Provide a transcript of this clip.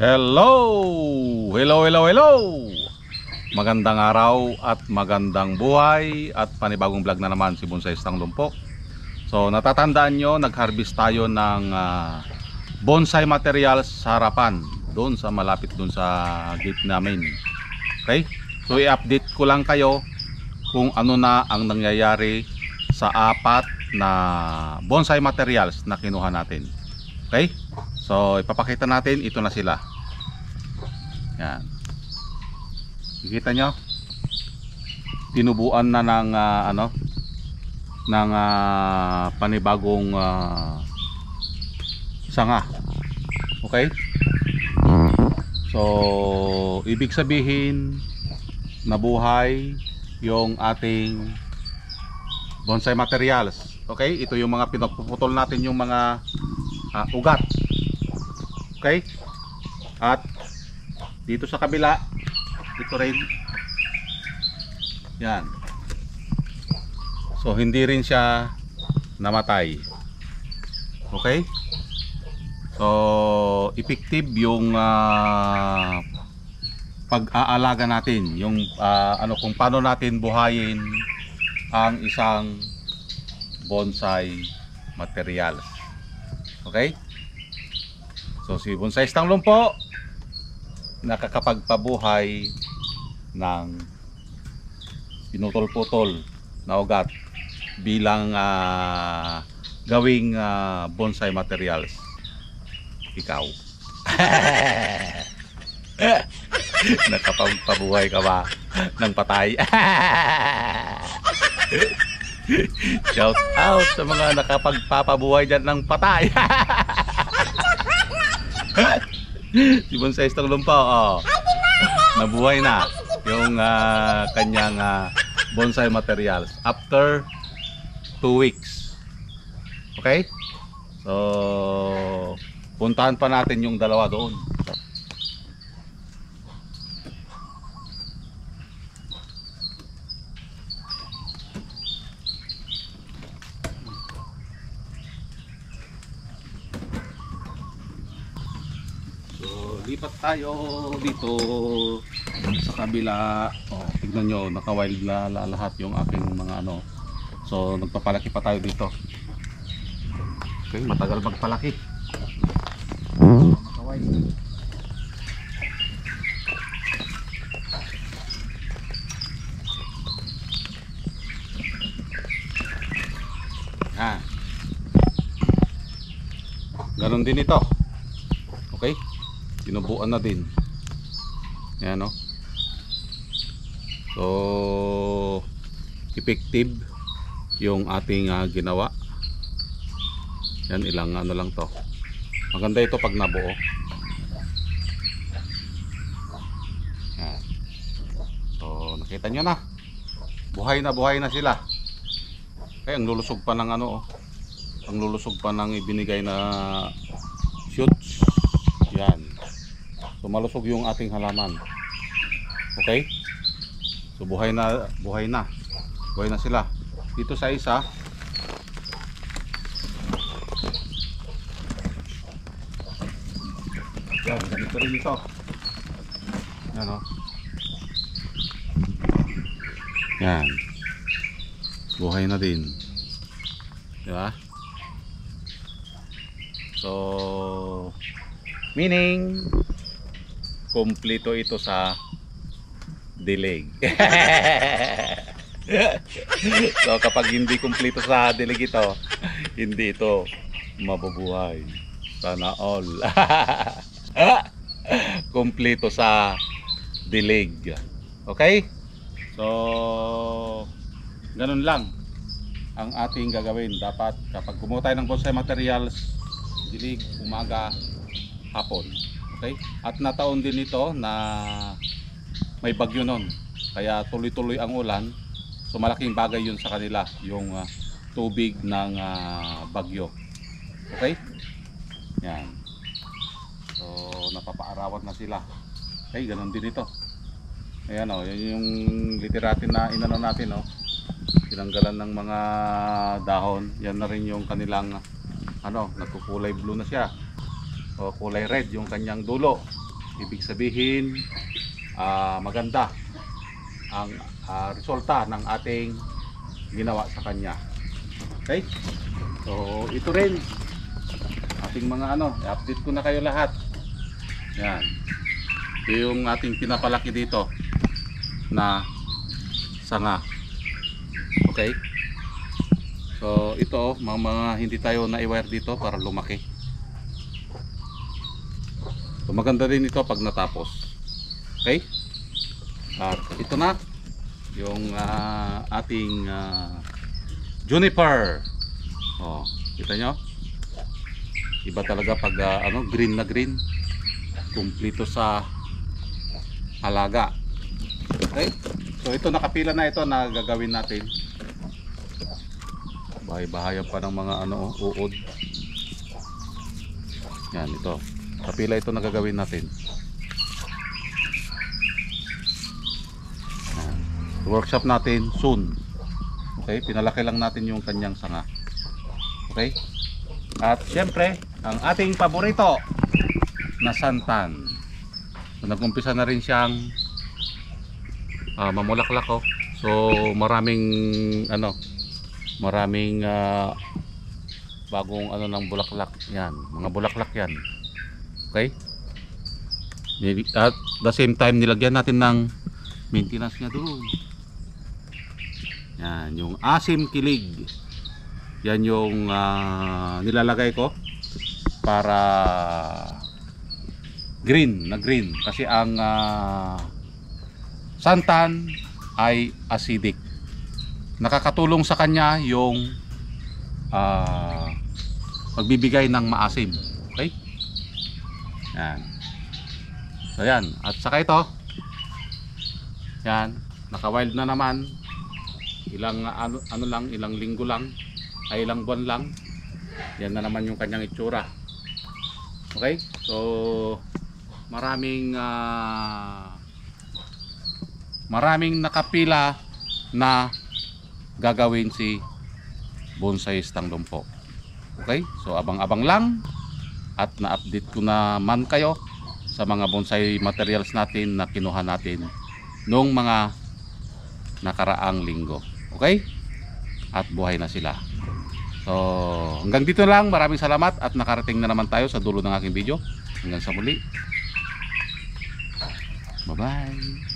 Hello! Hello, hello, hello! Magandang araw at magandang buhay at panibagong vlog na naman si Bonsai Stang Lumpo. So natatandaan nyo, nag-harvest tayo ng bonsai materials sa harapan, doon sa malapit doon sa gate namin. Okay? So i-update ko lang kayo kung ano na ang nangyayari sa apat na bonsai materials na kinuha natin. Okay? So ipapakita natin, ito na sila. Yan. Kikita nyo? Tinubuan na ng panibagong sanga. Okay? So ibig sabihin nabuhay yung ating bonsai materials. Okay? Ito yung mga pinagpuputol natin, yung mga ugat. Okay? At dito sa kabila, ito rin. Yan. So hindi rin siya namatay. Okay? So effective yung pag-aalaga natin, yung kung paano natin buhayin ang isang bonsai materials. Okay? So si Bonsai Stang Lumpo nakakapagpabuhay ng pinutol-putol na ugat bilang gawing bonsai materials. Ikaw nakapagpabuhay ka ba ng patay? Shout out sa mga nakapagpapabuhay dyan ng patay. Si Bonsai Stang Lumpo, nabuhay na yung kanyang bonsai materials after 2 weeks. Okay? So puntahan pa natin yung dalawa doon. Lipat tayo dito sa kabila. Tignan nyo, naka-wild na lahat yung aking mga So nagpapalaki pa tayo dito. Okay, matagal magpalaki. Naka-wild. Ganon din ito. Okay? Tinubuan na din. Ayan, no? So effective yung ating ginawa. Yan, ilang lang to. Maganda ito pag nabuo. Yan. So nakita nyo na, buhay na sila. Kaya ang lulusog pa ng ang lulusog pa ng ibinigay na shoots. Yan. So malusog yung ating halaman. Okay? So buhay na sila. Dito sa isa, yan, ganito rin ito. Yan, o. Yan. Buhay na din. Diba? So meaning kompleto ito sa dilig. So kapag hindi kompleto sa dilig ito, hindi ito mabubuhay. Sana all. Kompleto sa dilig. Okay? So ganun lang ang ating gagawin. Dapat kapag kumuha tayo ng bonsai materials, dilig, umaga, hapon. Okay? At nataon din ito na may bagyo nun, kaya tuloy-tuloy ang ulan. So malaking bagay yun sa kanila, yung tubig ng bagyo. Okay? Yan. So napapaarawan na sila. Okay, ganun din ito. Ayan, yan yung literatin na inano natin, tinanggalan ng mga dahon. Yan na rin yung kanilang nagkukulay blue na siya, o kulay red yung kanyang dulo. ibig sabihin maganda ang resulta ng ating ginawa sa kanya. Okay? So ito rin ating mga i-update ko na kayo lahat. Yan. Ito yung ating pinapalaki dito na sanga. Okay? So ito mga hindi tayo na-wire dito para lumaki. So maganda rin ito pag natapos. Okay? At ito na yung ating juniper. Oh, kita nyo? Iba talaga pag green na green. Kumplito sa halaga. Okay? So ito nakapila na ito na gagawin natin. Bahay-bahayan pa ng mga uod. Yan ito. Kapila ito na gagawin natin. Yan. Workshop natin soon. Okay, pinalaki lang natin yung kanyang sanga. Okay? At syempre, ang ating paborito na santan. So, nag-umpisa na rin siyang mamulaklak oh. So maraming bagong ng bulaklak yan, mga bulaklak yan. Okay? At the same time nilagyan natin ng maintenance niya doon. Yan, yung asim kilig. Yan yung nilalagay ko para green na green kasi ang santan ay acidic. Nakakatulong sa kanya yung pagbibigay ng maasim. Okay? Yan. So yan. At saka ito. Yan. Naka-wild na naman. Ilang ilang linggo lang. Ay ilang buwan lang. Yan na naman yung kanyang itsura. Okay? So maraming nakapila na gagawin si Bonsaistang Lumpo. Okay? So abang-abang lang at na-update ko naman kayo sa mga bonsai materials natin na kinuha natin noong mga nakaraang linggo. Okay? At buhay na sila. So hanggang dito lang. Maraming salamat at nakarating na naman tayo sa dulo ng aking video. Hanggang sa muli. Bye-bye.